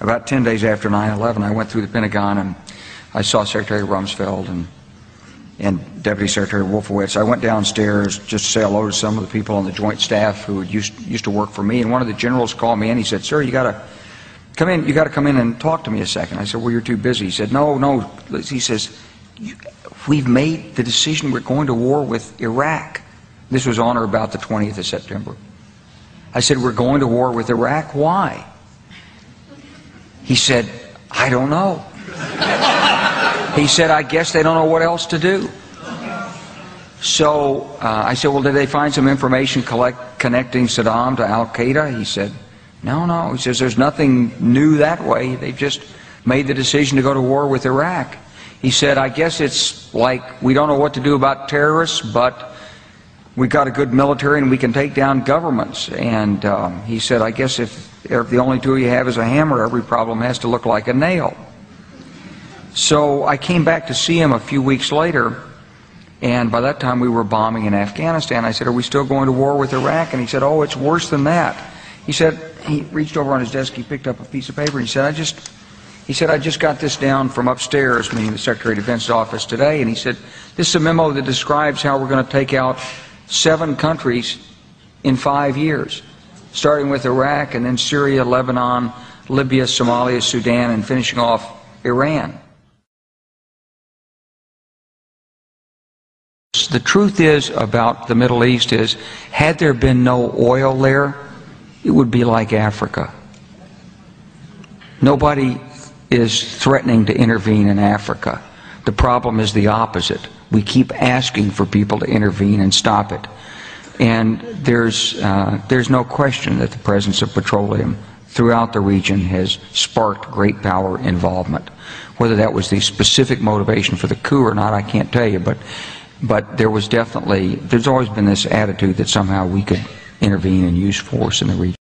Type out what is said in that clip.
about 10 days after 9/11, I went through the Pentagon and I saw Secretary Rumsfeld and Deputy Secretary Wolfowitz. I went downstairs just to say hello to some of the people on the Joint Staff who used to work for me, and one of the generals called me in. He said, "Sir, you got to come in. You got to come in and talk to me a second." I said, "Well, you're too busy." He said, "No." He says, "We've made the decision. We're going to war with Iraq." This was on or about the 20th of September. I said, "We're going to war with Iraq. Why?" He said, "I don't know." He said, "I guess they don't know what else to do." So I said, "Well, did they find some information connecting Saddam to Al-Qaeda?" He said, No. He says, "There's nothing new that way. They've just made the decision to go to war with Iraq." He said, "I guess it's like we don't know what to do about terrorists, but we've got a good military and we can take down governments." And he said, "I guess if the only tool you have is a hammer, every problem has to look like a nail." So I came back to see him a few weeks later, and by that time we were bombing in Afghanistan. I said, "Are we still going to war with Iraq?" And he said, "Oh, it's worse than that." He said, he reached over on his desk, he picked up a piece of paper, and he said, I just got this down from upstairs," meaning the Secretary of Defense's office today, and he said, "This is a memo that describes how we're going to take out 7 countries in 5 years, starting with Iraq and then Syria, Lebanon, Libya, Somalia, Sudan, and finishing off Iran." The truth is about the Middle East is, had there been no oil there, it would be like Africa. Nobody is threatening to intervene in Africa. The problem is the opposite. We keep asking for people to intervene and stop it. And there's no question that the presence of petroleum throughout the region has sparked great power involvement. Whether that was the specific motivation for the coup or not, I can't tell you, but there's always been this attitude that somehow we could intervene and use force in the region.